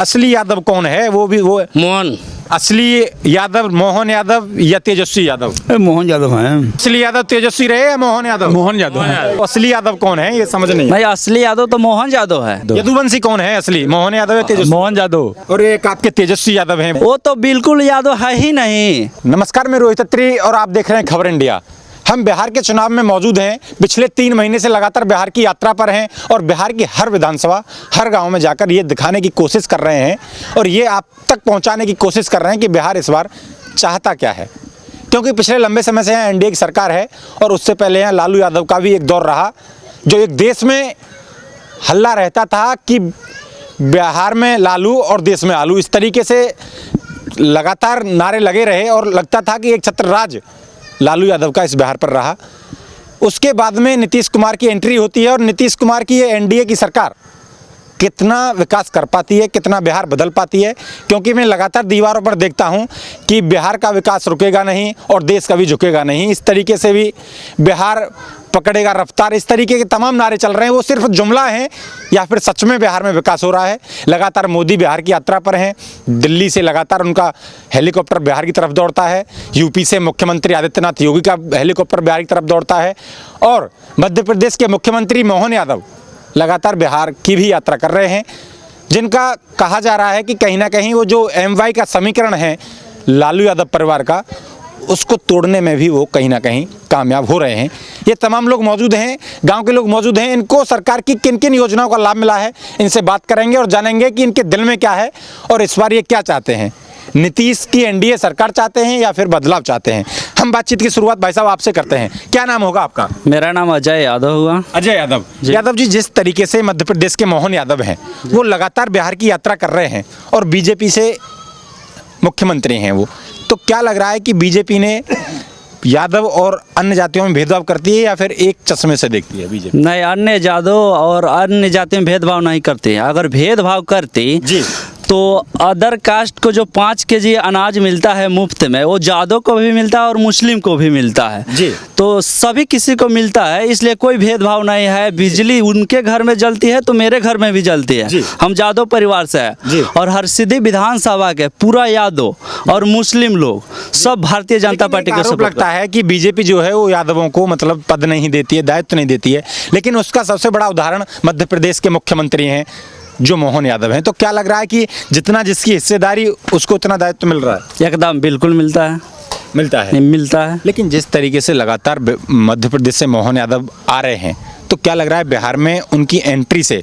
असली यादव कौन है? वो मोहन असली यादव मोहन यादव या तेजस्वी यादव? मोहन यादव हैं। असली यादव तेजस्वी रहे या मोहन यादव? मोहन यादव हैं। असली यादव कौन है ये समझ नहीं। भाई असली यादव तो मोहन यादव है। यदुवंशी कौन है असली? मोहन यादव या तेजस्वी? मोहन यादव। और एक आपके तेजस्वी यादव हैं। वो तो बिल्कुल यादव है ही नहीं। नमस्कार, मैं रोहित अत्री और आप देख रहे हैं खबर इंडिया। हम बिहार के चुनाव में मौजूद हैं। पिछले 3 महीने से लगातार बिहार की यात्रा पर हैं और बिहार की हर विधानसभा, हर गांव में जाकर ये दिखाने की कोशिश कर रहे हैं और ये आप तक पहुंचाने की कोशिश कर रहे हैं कि बिहार इस बार चाहता क्या है। क्योंकि पिछले लंबे समय से यहाँ एनडीए की सरकार है और उससे पहले यहाँ लालू यादव का भी एक दौर रहा, जो एक देश में हल्ला रहता था कि बिहार में लालू और देश में आलू, इस तरीके से लगातार नारे लगे रहे और लगता था कि एक छत्र राज लालू यादव का इस बिहार पर रहा। उसके बाद में नीतीश कुमार की एंट्री होती है और नीतीश कुमार की ये एनडीए की सरकार कितना विकास कर पाती है, कितना बिहार बदल पाती है। क्योंकि मैं लगातार दीवारों पर देखता हूं कि बिहार का विकास रुकेगा नहीं और देश का भी झुकेगा नहीं, इस तरीके से भी बिहार पकड़ेगा रफ्तार, इस तरीके के तमाम नारे चल रहे हैं। वो सिर्फ जुमला हैं या फिर सच में बिहार में विकास हो रहा है? लगातार मोदी बिहार की यात्रा पर हैं, दिल्ली से लगातार उनका हेलीकॉप्टर बिहार की तरफ दौड़ता है, यूपी से मुख्यमंत्री आदित्यनाथ योगी का हेलीकॉप्टर बिहार की तरफ दौड़ता है और मध्य प्रदेश के मुख्यमंत्री मोहन यादव लगातार बिहार की भी यात्रा कर रहे हैं, जिनका कहा जा रहा है कि कहीं ना कहीं वो जो MY का समीकरण है लालू यादव परिवार का, उसको तोड़ने में भी वो कहीं ना कहीं कामयाब हो रहे हैं। ये तमाम लोग मौजूद हैं, गांव के लोग मौजूद हैं। इनको सरकार की किन किन योजनाओं का लाभ मिला है, इनसे बात करेंगे और जानेंगे कि इनके दिल में क्या है और इस बार ये क्या चाहते हैं। नीतीश की एनडीए सरकार चाहते हैं या फिर बदलाव चाहते हैं? हम बातचीत की शुरुआत भाई साहब आपसे करते हैं। क्या नाम होगा आपका? मेरा नाम अजय यादव हुआ। अजय यादव। यादव जी, जिस तरीके से मध्य प्रदेश के मोहन यादव हैं, वो लगातार बिहार की यात्रा कर रहे हैं और बीजेपी से मुख्यमंत्री हैं वो, तो क्या लग रहा है कि बीजेपी ने यादव और अन्य जातियों में भेदभाव करती है या फिर एक चश्मे से देखती है बीजेपी? नहीं, अन्य यादव और अन्य जातियों में भेदभाव नहीं करती है। अगर भेदभाव करती जी तो अदर कास्ट को जो 5 केजी अनाज मिलता है मुफ्त में, वो यादव को भी मिलता है और मुस्लिम को भी मिलता है जी। तो सभी किसी को मिलता है, इसलिए कोई भेदभाव नहीं है। बिजली उनके घर में जलती है तो मेरे घर में भी जलती है। हम यादव परिवार से है और हरसिद्धि विधानसभा के पूरा यादव और मुस्लिम लोग सब भारतीय जनता पार्टी को सपोर्ट लगता है कि बीजेपी जो है वो यादवों को मतलब पद नहीं देती है, दायित्व नहीं देती है, लेकिन उसका सबसे बड़ा उदाहरण मध्य प्रदेश के मुख्यमंत्री हैं जो मोहन यादव हैं। तो क्या लग रहा है कि जितना जिसकी हिस्सेदारी उसको उतना दायित्व मिल रहा है? एकदम बिल्कुल मिलता है। मिलता है। लेकिन जिस तरीके से लगातार मध्य प्रदेश से मोहन यादव आ रहे हैं, तो क्या लग रहा है बिहार में उनकी एंट्री से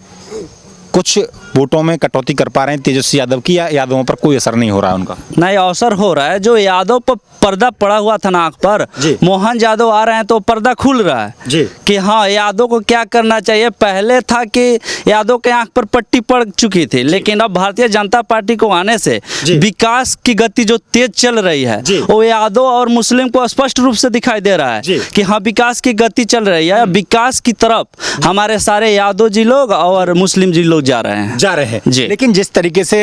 कुछ वोटों में कटौती कर पा रहे हैं तेजस्वी यादव की, या यादवों पर कोई असर नहीं हो रहा है उनका? नहीं, अवसर हो रहा है। जो यादव पर पर्दा पड़ा हुआ था नाक पर, मोहन यादव आ रहे हैं तो पर्दा खुल रहा है जी कि हाँ यादव को क्या करना चाहिए। पहले था कि यादव के आंख पर पट्टी पड़ चुकी थी, लेकिन अब भारतीय जनता पार्टी को आने से विकास की गति जो तेज चल रही है वो यादव और मुस्लिम को स्पष्ट रूप से दिखाई दे रहा है कि हाँ विकास की गति चल रही है। विकास की तरफ हमारे सारे यादव जी लोग और मुस्लिम जी लोग जा रहे हैं जी। लेकिन जिस तरीके से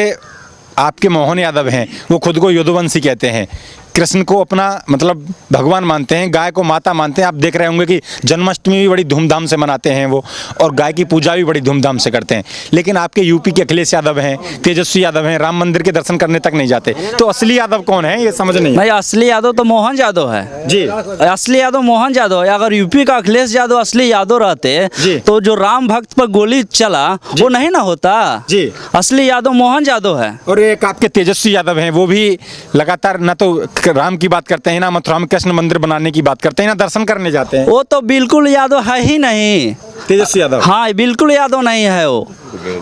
आपके मोहन यादव हैं, वो खुद को यदुवंशी कहते हैं, कृष्ण को अपना मतलब भगवान मानते हैं, गाय को माता मानते हैं। आप देख रहे होंगे कि जन्माष्टमी भी बड़ी धूमधाम से मनाते हैं वो, और गाय की पूजा भी बड़ी धूमधाम से करते हैं। लेकिन आपके यूपी के अखिलेश यादव हैं, तेजस्वी यादव हैं, राम मंदिर के दर्शन करने तक नहीं जाते। तो असली यादव कौन है ये समझ नहीं। भाई असली यादव तो मोहन यादव है जी। असली यादव मोहन यादव है। अगर यूपी का अखिलेश यादव असली यादव रहते तो जो राम भक्त पर गोली चला वो नहीं ना होता जी। असली यादव मोहन यादव है। और एक आपके तेजस्वी यादव हैं, वो भी लगातार न तो राम की बात करते हैं, ना मथुरा में कृष्ण मंदिर बनाने की बात करते हैं, ना दर्शन करने जाते हैं। वो तो बिल्कुल यादव है ही नहीं, तेजस्वी यादव। हाँ बिल्कुल यादव नहीं है वो।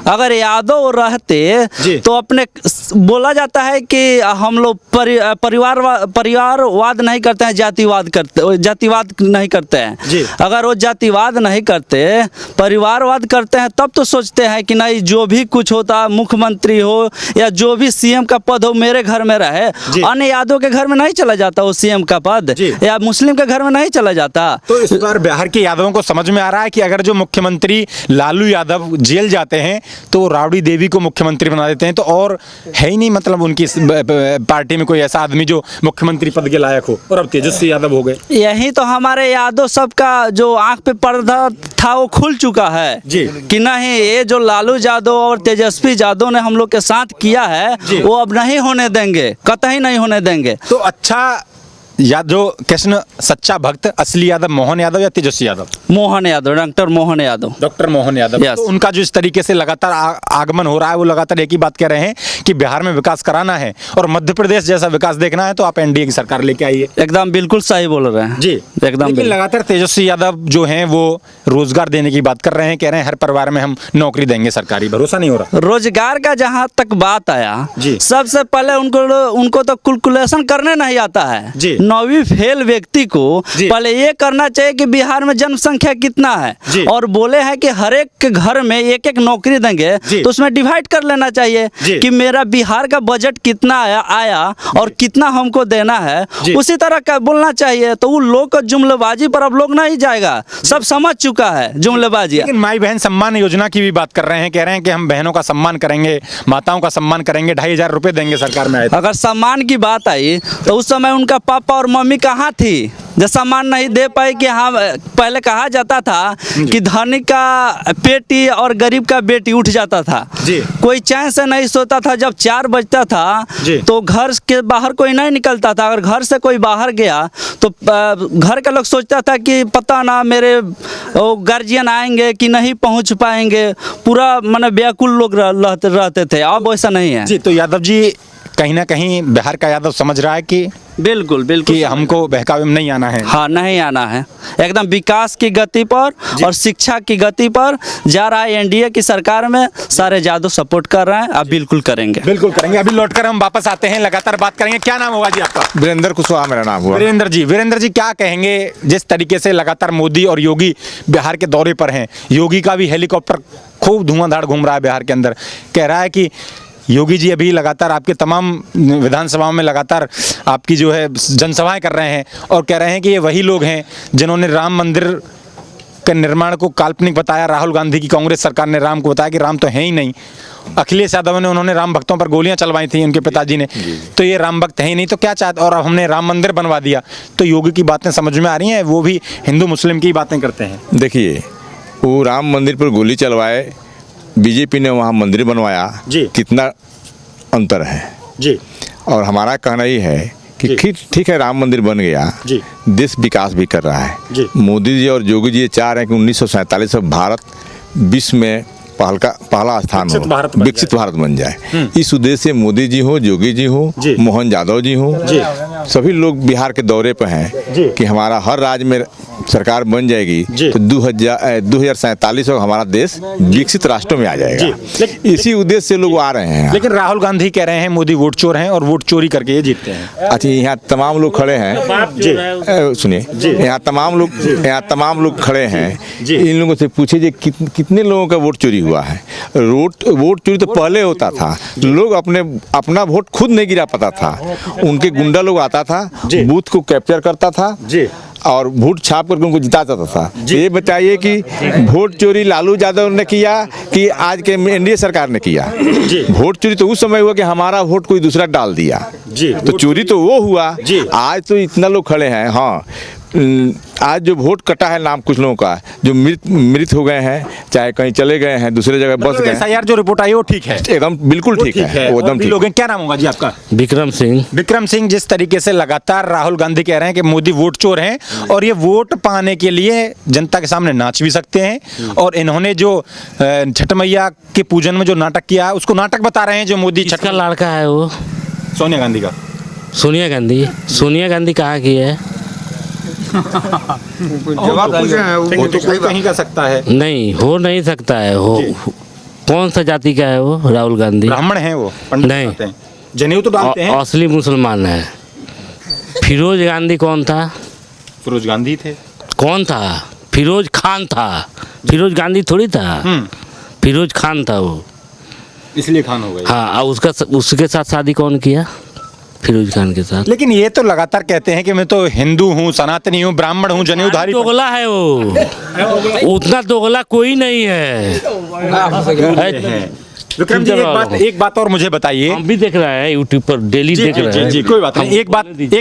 अगर यादव रहते तो अपने बोला जाता है कि हम लोग परिवारवाद नहीं करते हैं, जातिवाद नहीं करते हैं। अगर वो जातिवाद नहीं करते, परिवारवाद करते हैं, तब तो सोचते हैं कि नहीं जो भी कुछ होता, मुख्यमंत्री हो या जो भी सीएम का पद हो मेरे घर में रहे। अन्य यादव के घर में नहीं चला जाता वो सीएम का पद, या मुस्लिम के घर में नहीं चला जाता। तो इस बार बिहार के यादवों को समझ में आ रहा है कि अगर जो मुख्यमंत्री लालू यादव जेल जाते हैं तो राबड़ी देवी को मुख्यमंत्री बना देते हैं, तो और है ही नहीं मतलब उनकी पार्टी में कोई ऐसा आदमी जो मुख्यमंत्री पद के लायक हो, और अब तेजस्वी यादव हो गए। यही तो हमारे यादव सबका जो आंख पे पर्दा था वो खुल चुका है जी। कि नहीं, ये जो लालू यादव और तेजस्वी यादव ने हम लोग के साथ किया है वो अब नहीं होने देंगे, कतई नहीं होने देंगे। तो अच्छा, या जो कृष्ण सच्चा भक्त असली यादव मोहन यादव या Tejashwi Yadav? Mohan Yadav, doctor Mohan Yadav. Doctor Mohan Yadav. Yes. तो उनका जो इस तरीके से लगातार आगमन हो रहा है, वो लगातार एक ही बात कह रहे हैं कि बिहार में विकास कराना है और मध्य प्रदेश जैसा विकास देखना है तो आप एनडीए की सरकार लेके आइए। एकदम बिल्कुल सही बोल रहे हैं जी, एकदम। लेकिन लगातार तेजस्वी यादव जो हैं वो रोजगार देने की बात कर रहे हैं, कह रहे हैं हर परिवार में हम नौकरी देंगे, सरकारी भरोसा नहीं हो रहा। रोजगार का जहाँ तक बात आया जी। सबसे पहले उनको तो कैलकुलेशन करने नहीं आता है। जी। 9वीं फेल व्यक्ति को जी। पहले ये करना चाहिए कि बिहार में जनसंख्या कितना है, जी। और बोले हैं कि हर एक के घर में एक एक नौकरी देंगे, जी। तो उसमें डिवाइड कर लेना चाहिए जी। कि मेरा बिहार का बजट कितना आया और कितना हमको देना है, जी। उसी तरह का बोलना चाहिए। तो वो लोग का जुमलेबाजी पर अब लोग नहीं जाएगा, सब समझ चुका है जुमलेबाजी। लेकिन माई बहन सम्मान योजना की भी बात कर रहे हैं, कह रहे हैं कि हम बहनों का सम्मान करेंगे, माताओं का सम्मान करेंगे, 2,500 रुपए देंगे सरकार में आए तो। अगर सम्मान की बात आई तो उस समय उनका पापा और मम्मी कहाँ थी जो सम्मान नहीं दे पाए? कि हाँ, पहले कहा जाता था कि धनिक का बेटी और गरीब का बेटी उठ जाता था जी। कोई चैन से नहीं सोता था। जब 4 बजता था जी। तो घर के बाहर कोई नहीं निकलता था। अगर घर से कोई बाहर गया तो घर के लोग सोचता था कि पता ना मेरे गार्जियन आएंगे कि नहीं पहुंच पाएंगे, पूरा माने व्याकुल लोग रहते थे। अब वैसा नहीं है जी। तो यादव जी कहीं ना कहीं बिहार का यादव समझ रहा है कि बिल्कुल बिल्कुल कि हमको बहकावे में नहीं आना है। हाँ, नहीं आना है, एकदम विकास की गति पर और शिक्षा की गति पर जा रहा है। एनडीए की सरकार में सारे यादव सपोर्ट कर रहे हैं, अब बिल्कुल करेंगे। बिल्कुल करेंगे। अभी लौटकर हम वापस आते हैं, लगातार बात करेंगे। क्या नाम होगा जी आपका? वीरेंद्र कुशवाहा मेरा नाम हुआ। वीरेंद्र जी क्या कहेंगे जिस तरीके से लगातार मोदी और योगी बिहार के दौरे पर हैं? योगी का भी हेलीकॉप्टर खूब धुआंधार घूम रहा है बिहार के अंदर, कह रहा है कि योगी जी अभी लगातार आपके तमाम विधानसभाओं में लगातार आपकी जो है जनसभाएं कर रहे हैं और कह रहे हैं कि ये वही लोग हैं जिन्होंने राम मंदिर के निर्माण को काल्पनिक बताया। राहुल गांधी की कांग्रेस सरकार ने राम को बताया कि राम तो है ही नहीं। अखिलेश यादव ने उन्होंने राम भक्तों पर गोलियां चलवाई थी, उनके पिताजी ने, तो ये राम भक्त है ही नहीं, तो क्या चाहते, और अब हमने राम मंदिर बनवा दिया। तो योगी की बातें समझ में आ रही हैं? वो भी हिंदू मुस्लिम की बातें करते हैं। देखिए, वो राम मंदिर पर गोली चलवाए, बीजेपी ने वहाँ मंदिर बनवाया, जी। कितना अंतर है जी। और हमारा कहना ये है कि ठीक है, राम मंदिर बन गया, जी। देश विकास भी कर रहा है। जी। मोदी जी और योगी जी ये चाह रहे हैं कि 1947 में भारत विश्व में पहला स्थान हो, विकसित भारत बन जाए। इस उद्देश्य से मोदी जी हो, योगी जी हो, मोहन यादव जी हो, सभी लोग बिहार के दौरे पर हैं कि हमारा हर राज्य में सरकार बन जाएगी तो 2047 में हमारा देश विकसित राष्ट्रों में आ जाएगा। इसी उद्देश्य से लोग आ रहे हैं। लेकिन राहुल गांधी कह रहे हैं मोदी वोट चोर हैं और वोट चोरी करके ये जीतते हैं। अच्छा, यहाँ तमाम लोग खड़े हैं, सुनिए, यहाँ तमाम लोग खड़े हैं। इन लोगों से पूछिए कितने लोगों का वोट चोरी हुआ है। वोट चोरी तो पहले होता था, लोग अपना वोट खुद नहीं गिरा पाता था, उनके गुंडा लोग आता था, बूथ को कैप्चर करता था और वोट छाप करके उनको जिता जाता था। ये बताइए कि वोट चोरी लालू यादव ने किया कि आज के एनडीए सरकार ने किया? वोट चोरी तो उस समय हुआ कि हमारा वोट कोई दूसरा डाल दिया, तो चोरी तो वो हुआ। आज तो इतना लोग खड़े हैं। हाँ, आज जो वोट कटा है नाम कुछ लोगों का, जो मृत हो गए हैं, चाहे कहीं चले गए हैं, दूसरे जगह बस गए। एसआईआर जो रिपोर्ट आई वो ठीक है, एकदम बिल्कुल ठीक है, वो एकदम ठीक। लोग क्या नाम होगा जी आपका? विक्रम सिंह। जिस तरीके से लगातार राहुल गांधी कह रहे हैं कि मोदी वोट चोर हैं और ये वोट पाने के लिए जनता के सामने नाच भी सकते हैं, और इन्होंने जो छठ मैया के पूजन में जो नाटक किया है उसको नाटक बता रहे हैं। जो मोदी किसका लड़का है वो? सोनिया गांधी का। सोनिया गांधी कहाँ की है? जवाब वो तो कोई कहीं का सकता है। नहीं, हो नहीं सकता है। हो कौन सा जाति का है वो? राहुल गांधी ब्राह्मण है वो, पंडित नहीं, हैं, जनेऊ तो डालते हैं। असली मुसलमान है। फिरोज गांधी कौन था? फिरोज गांधी थे। कौन था? फिरोज खान था। फिरोज गांधी थोड़ी था, फिरोज खान था वो, इसलिए खान हो गए। हाँ। और उसके साथ शादी कौन किया? फिरोज खान के साथ। लेकिन ये तो लगातार कहते हैं कि मैं तो हिंदू हूँ, सनातनी हूँ, ब्राह्मण हूँ, जनेऊधारी। दोगला है वो, उतना दोगला कोई नहीं है। विक्रम जी एक बात और मुझे बताइए। हम भी देख रहे हैं यूट्यूब पर, डेली देख रहे हैं। जी कोई बात नहीं। एक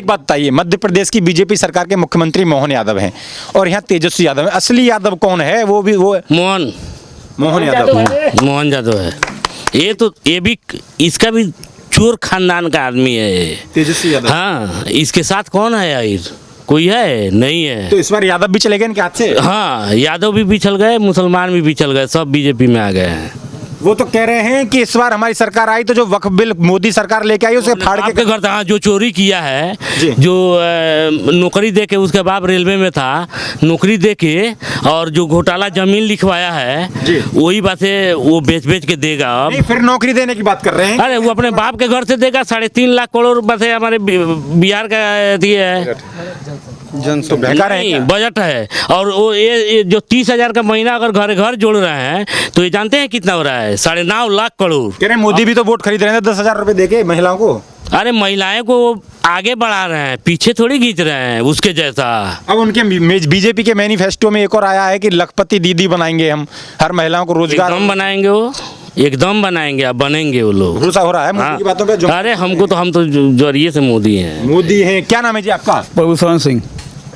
बात बताइए, मध्य प्रदेश की बीजेपी सरकार के मुख्यमंत्री मोहन यादव हैं और यहाँ तेजस्वी यादव है। असली यादव कौन है? वो मोहन यादव है। ये भी इसका भी चोर खानदान का आदमी है, तेजस्वी यादव। हाँ, इसके साथ कौन है यार? कोई है? नहीं है। तो इस बार यादव भी चले गए इनके हाथ से? हाँ, यादव भी पिछल गए, मुसलमान भी पिछल गए, सब बीजेपी में आ गए हैं। वो तो कह रहे हैं कि इस बार हमारी सरकार आई तो जो वक्फ बिल मोदी सरकार लेके आई उसे फाड़ के घर था, जो चोरी किया है, जो नौकरी दे के, उसके बाप रेलवे में था, नौकरी दे के, और जो घोटाला जमीन लिखवाया है, वही बातें वो बेच के देगा। अब नहीं, फिर नौकरी देने की बात कर रहे हैं। अरे वो अपने बाप के घर से देगा। 3.5 लाख करोड़ बातें हमारे बिहार का है, तो बेकार है, बजट है। और वो ये जो 30,000 का महीना अगर घर जोड़ रहे हैं तो ये जानते हैं कितना हो रहा है? 9.5 लाख करोड़। कह रहे मोदी भी तो वोट खरीद रहे हैं 10,000 रुपए देके महिलाओं को। अरे महिलाएं को आगे बढ़ा रहे हैं, पीछे थोड़ी खींच रहे हैं उसके जैसा। अब उनके बीजेपी के मैनिफेस्टो में एक और आया है कि लखपति दीदी बनाएंगे हम, हर महिलाओं को रोजगार। एकदम बनाएंगे वो, एकदम बनाएंगे, अब बनेंगे वो लोग। भरोसा हो रहा है मोदी की बातों पे? अरे हम तो जरिए से मोदी हैं। मोदी हैं। क्या नाम है जी आपका? प्रभुशरण सिंह।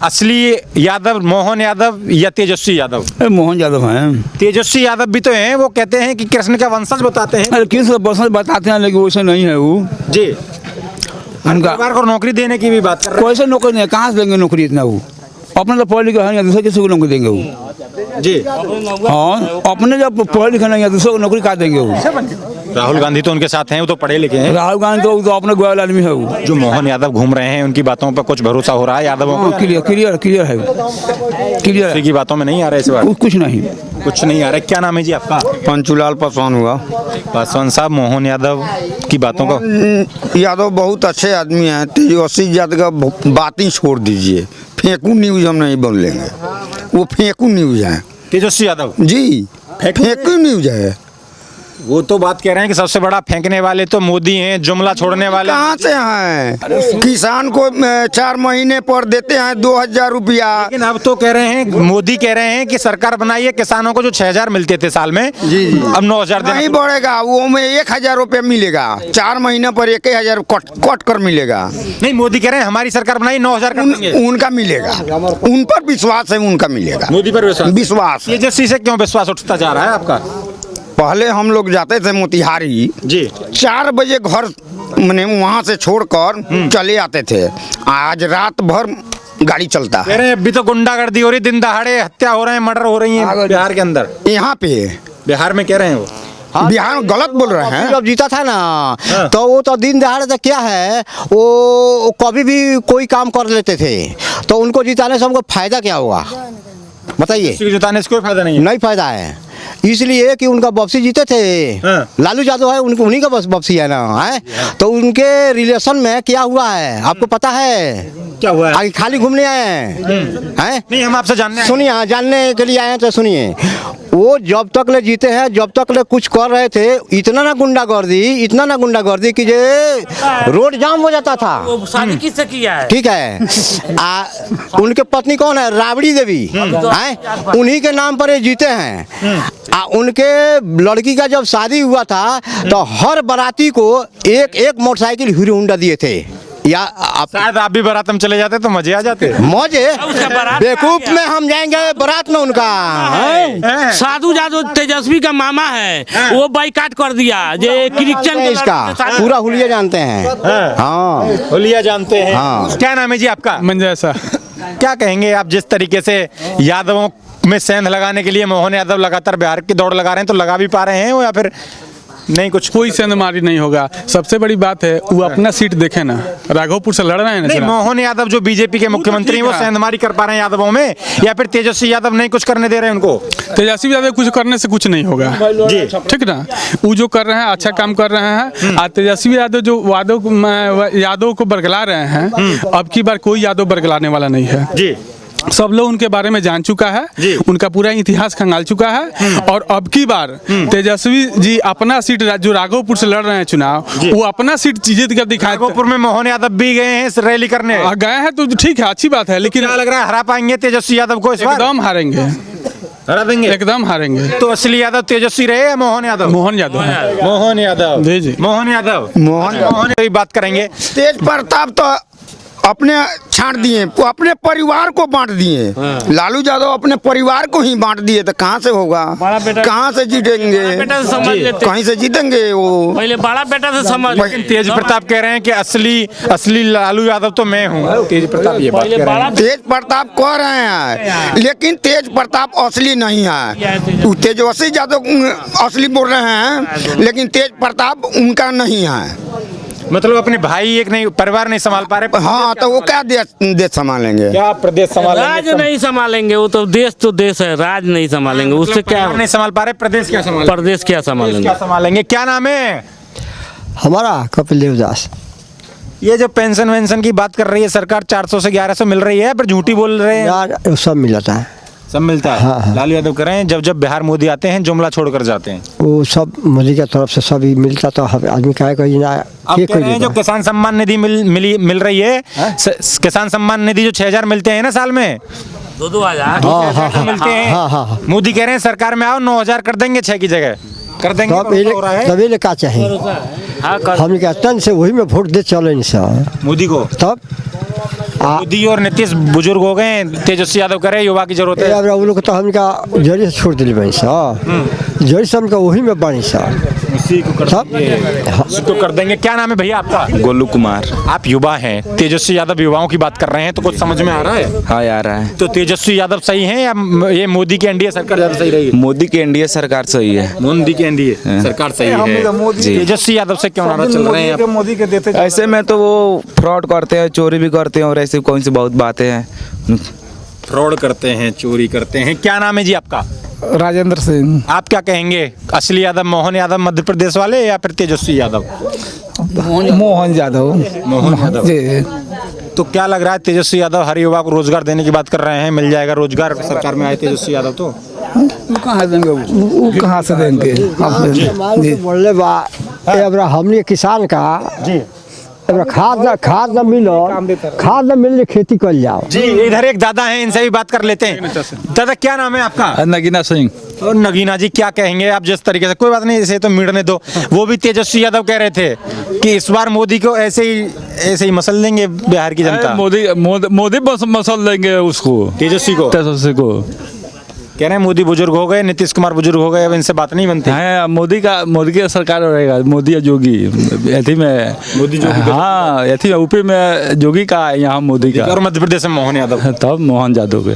असली यादव मोहन यादव या तेजस्वी यादव? मोहन यादव हैं। तेजस्वी यादव भी तो हैं, वो कहते हैं कि कृष्ण का वंशज बताते हैं। अरे किस वंशज बताते हैं, लेकिन वैसे नहीं है वो जी। उनका परिवार को नौकरी देने की भी बात कर रहे हैं। कैसे नौकरी नहीं, कहाँ से देंगे नौकरी इतना? वो अपने तो पढ़े लिखे है, दूसरे किसी को नौकरी देंगे वो? जी हाँ, अपने जब पढ़े लिखे नहीं है, दूसरे को नौकरी कहाँ देंगे वो? राहुल गांधी तो उनके साथ हैं, वो तो पढ़े लिखे हैं। राहुल गांधी तो अपने गोयल आदमी है वो। जो मोहन यादव घूम रहे हैं उनकी बातों पर कुछ भरोसा हो रहा है यादवों को? क्लियर है, क्लियर की बातों में नहीं आ रहा है इस बार? कुछ नहीं आ रहा है। क्या नाम है जी आपका? पंचूलाल पासवान हुआ। पासवान साहब, मोहन यादव की बातों का। यादव बहुत अच्छे आदमी हैं। तेजस्वी यादव का बात ही छोड़ दीजिए, फेंकू न्यूज हम नहीं बोलेंगे, वो फेंकू न्यूज है। तेजस्वी यादव जी फेंकू न्यूज है। वो तो बात कह रहे हैं कि सबसे बड़ा फेंकने वाले तो मोदी हैं, जुमला छोड़ने वाले कहाँ से हैं? किसान को 4 महीने पर देते हैं 2,000 रुपया। लेकिन अब तो कह रहे हैं, मोदी कह रहे हैं कि सरकार बनाई है, किसानों को जो 6,000 मिलते थे साल में, जी अब 9,000 नहीं बढ़ेगा, वो में 1,000 रुपया मिलेगा। 4 महीने पर 1,000 कट कर मिलेगा। नहीं, मोदी कह रहे हैं हमारी सरकार बनाई 9,000 कर देंगे। उनका मिलेगा, उन पर विश्वास है, उनका मिलेगा। मोदी पर विश्वास। तेजस्वी से क्यों विश्वास उठता जा रहा है आपका? पहले हम लोग जाते थे मोतिहारी जी, 4 बजे घर मैंने वहाँ से छोड़कर चले आते थे। आज रात भर गाड़ी चलता है। कह रहे हैं अभी तो गुंडागर्दी हो रही, दिन दहाड़े हत्या हो रहे हैं, मर्डर हो रही है बिहार के अंदर। यहाँ पे बिहार में कह रहे हैं वो। बिहार में गलत बोल रहे हैं। जब जीता था ना तो वो तो दिन दहाड़े तक क्या है, वो कभी भी कोई काम कर लेते थे, तो उनको जिताने से हमको फायदा क्या हुआ बताइए? जिताने से कोई फायदा नहीं है। नहीं फायदा है, इसलिए कि उनका वापसी जीते थे। लालू यादव है, उनको उन्हीं का वापसी है ना है। तो उनके रिलेशन में क्या हुआ है आपको पता है? क्या हुआ है? आगे खाली घूमने आए हैं? नहीं, हम आपसे जानने सुनिए, जानने के लिए आए हैं तो सुनिए। वो जब तक ले जीते हैं, जब तक ले कुछ कर रहे थे, इतना ना गुंडागर्दी कि जे रोड जाम हो जाता था। वो शादी किससे किया है? ठीक है। उनके पत्नी कौन है? राबड़ी देवी हैं, उन्हीं के नाम पर ये जीते हैं। उनके लड़की का जब शादी हुआ था तो हर बाराती को एक मोटरसाइकिल हीरो होंडा दिए थे। या शायद आप भी बारात में चले जाते तो मजे आ जाते। मजे बेवकूफ में हम जाएंगे बारात में उनका। साधु यादव तेजस्वी का मामा है, वो बाइकाट कर दिया। जे क्रिश्चियन इसका पूरा हुलिया जानते हैं। हाँ, हुलिया जानते हैं। हाँ। क्या नाम है जी आपका? मंजय सर। क्या कहेंगे आप, जिस तरीके से यादवों में सेंध लगाने के लिए मोहन यादव लगातार बिहार की दौड़ लगा रहे हैं, तो लगा भी पा रहे हैं या फिर नहीं? कुछ कोई सेंधमारी नहीं होगा। सबसे बड़ी बात है वो अपना सीट देखे ना, राघोपुर से लड़ रहे हैं नहीं, ना। मोहन यादव जो बीजेपी के मुख्यमंत्री हैं वो सेंधमारी कर पा रहे हैं यादवों में, या फिर तेजस्वी यादव नहीं कुछ करने दे रहे हैं उनको? तेजस्वी यादव कुछ करने से कुछ नहीं होगा जी, ठीक ना। वो जो कर रहे हैं अच्छा काम कर रहे हैं। और तेजस्वी यादव जो यादव को बरगला रहे हैं, अब की बार कोई यादव बरगलाने वाला नहीं है जी। सब लोग उनके बारे में जान चुका है, उनका पूरा इतिहास खंगाल चुका है। और अब की बार तेजस्वी जी अपना सीट जो राघोपुर से लड़ रहे हैं चुनाव, वो अपना सीट जीत कर दिखाए। राघोपुर में मोहन यादव भी गए हैं इस रैली करने, गए हैं तो ठीक है, अच्छी बात है, लेकिन क्या लग रहा है हरा पाएंगे तेजस्वी यादव को इस बार? एकदम हारेंगे, हरा देंगे, एकदम हारेंगे। तो असली यादव तेजस्वी रहे या मोहन यादव? मोहन यादव, मोहन यादव, जी जी, मोहन यादव, मोहन की बात करेंगे। तेज प्रताप तो अपने छांट दिए, वो अपने परिवार को बांट दिए। लालू यादव अपने परिवार को ही बांट दिए, तो कहाँ से होगा, कहाँ से जीतेंगे, बेटा से समझ लेते, कहीं से जीतेंगे वो। पहले बड़ा बेटा से समझ। लेकिन तेज प्रताप कह रहे हैं कि असली लालू यादव तो मैं हूँ। तेज प्रताप ये बात कह रहे हैं। तेज प्रताप कह रहे हैं, लेकिन तेज प्रताप असली नहीं है। तेजस्वी यादव असली बोल रहे हैं, लेकिन तेज प्रताप उनका नहीं है। मतलब अपने भाई एक नहीं, परिवार नहीं संभाल पा रहे। हाँ, तो वो क्या देश संभालेंगे? क्या प्रदेश संभालेंगे? राज नहीं संभालेंगे, वो तो देश है, राज नहीं संभालेंगे। उससे क्या नहीं संभाल पा रहे, प्रदेश क्या संभालेंगे? प्रदेश क्या संभालेंगे? क्या संभालेंगे? क्या नाम है हमारा? कपिल देवदास। ये जो पेंशन वेंशन की बात कर रही है सरकार, 400 से 1100 मिल रही है, पर झूठी बोल रहे हैं। यार सब मिलता है, सब मिलता है। हाँ, हाँ। लालू यादव कह रहे हैं जब बिहार मोदी आते हैं जुमला छोड़कर जाते हैं। वो सब मोदी की तरफ से सब ही मिलता, तो आदमी क्या कोई ना आप कह रहे हैं जो किसान सम्मान निधि मिल रही है, किसान सम्मान निधि जो 6000 मिलते हैं ना साल में, 2,000 मिलते हैं। हाँ। मोदी कह रहे हैं सरकार में आओ 9000 कर देंगे, 6 की जगह कर देंगे। तभी ले का चाहिए, हम क्या तन से वही में वोट दे चले मोदी को। तब मोदी और नीतीश बुजुर्ग हो गए, तेजस्वी यादव कह रहे हैं युवा की जरूरत है। अब वो लोग तो हमका जड़ी से छोड़ दिले बनी सा, जड़ी से हमका वही में बनी सा, इसी को कर देंगे। क्या नाम है भैया आपका? गोलू कुमार। आप युवा हैं, तेजस्वी यादव युवाओं की बात कर रहे हैं, तो कुछ समझ में आ रहा है? हाँ आ रहा है। तो तेजस्वी यादव सही है या ये मोदी की एनडीए सरकार ज्यादा सही रहेगी? मोदी की एनडीए सरकार सही है। मोदी की एनडीए सरकार सही है। तेजस्वी यादव से क्यों नारा चल रहे हैं? मोदी के देते ऐसे में तो वो फ्रॉड करते हैं, चोरी भी करते हैं, और ऐसी कौन सी बहुत बातें हैं। फ्रॉड करते हैं, चोरी करते हैं। क्या नाम है जी आपका? राजेंद्र सिंह। आप क्या कहेंगे, असली यादव मोहन यादव मध्य प्रदेश वाले या फिर तेजस्वी यादव? मोहन यादव। मोहन यादव। तो क्या लग रहा है, तेजस्वी यादव हर युवा को रोजगार देने की बात कर रहे हैं, मिल जाएगा रोजगार सरकार में आए तेजस्वी यादव तो? वो कहाँ देंगे, वो कहाँ से देंगे? बोले बा अब हमने किसान का जी खाद न मिले खेती कर जाओ जी। इधर एक दादा हैं, इनसे भी बात कर लेते हैं। दादा क्या नाम है आपका? नगीना सिंह। और नगीना जी क्या कहेंगे आप, जिस तरीके से, कोई बात नहीं इसे तो मिटने दो, वो भी तेजस्वी यादव कह रहे थे कि इस बार मोदी को ऐसे ही मसल देंगे बिहार की जनता। मोदी बस मसल देंगे उसको, तेजस्वी को कह रहे हैं मोदी बुजुर्ग हो गए, नीतीश कुमार बुजुर्ग हो गए, अब इनसे बात नहीं बनती है। मोदी की सरकार रहेगा, मोदी या जोगी एथी में, मोदी जोगी। हाँ एथी में ऊपी में जोगी का, यहाँ मोदी का। और मध्य प्रदेश में मोहन यादव। तब मोहन यादव के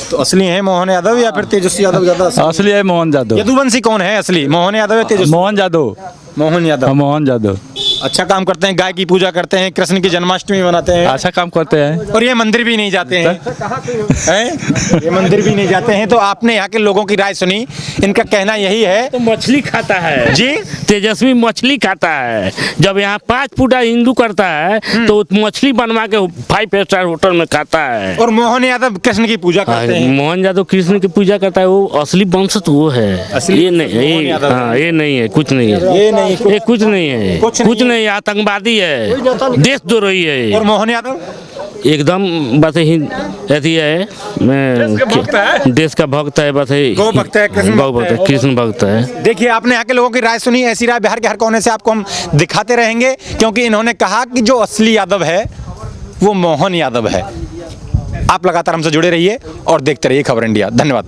तो असली है मोहन यादव या फिर तेजस्वी यादव ज्यादा असली है? मोहन यादव। यदुवंशी कौन है असली, मोहन यादव या तेजस्वी? मोहन यादव। मोहन यादव। मोहन यादव अच्छा काम करते हैं, गाय की पूजा करते हैं, कृष्ण की जन्माष्टमी मनाते हैं, अच्छा काम करते हैं। और ये मंदिर भी नहीं जाते हैं, ये मंदिर भी नहीं जाते हैं। तो आपने यहाँ के लोगों की राय सुनी, इनका कहना यही है तो मछली खाता है जी। तेजस्वी मछली खाता है। जब यहाँ 5 फुटा हिंदू करता है तो मछली बनवा के 5 स्टार होटल में खाता है। और मोहन यादव कृष्ण की पूजा करते हैं। मोहन यादव कृष्ण की पूजा करता है, वो असली वंश तो वो है। ये नहीं, हाँ ये नहीं है, कुछ नहीं है, ये कुछ नहीं है, कुछ नहीं, आतंकवादी है, देशद्रोही है। और मोहन यादव एकदम बस ही ऐसी है, मैं देश का भक्त है, बस गौ भक्त है, कृष्ण भक्त है। देखिए आपने यहाँ के लोगों की राय सुनी, ऐसी राय बिहार के हर कोने से आपको हम दिखाते रहेंगे, क्योंकि इन्होंने कहा कि जो असली यादव है वो मोहन यादव है। आप लगातार हमसे जुड़े रहिए और देखते रहिए खबर इंडिया। धन्यवाद।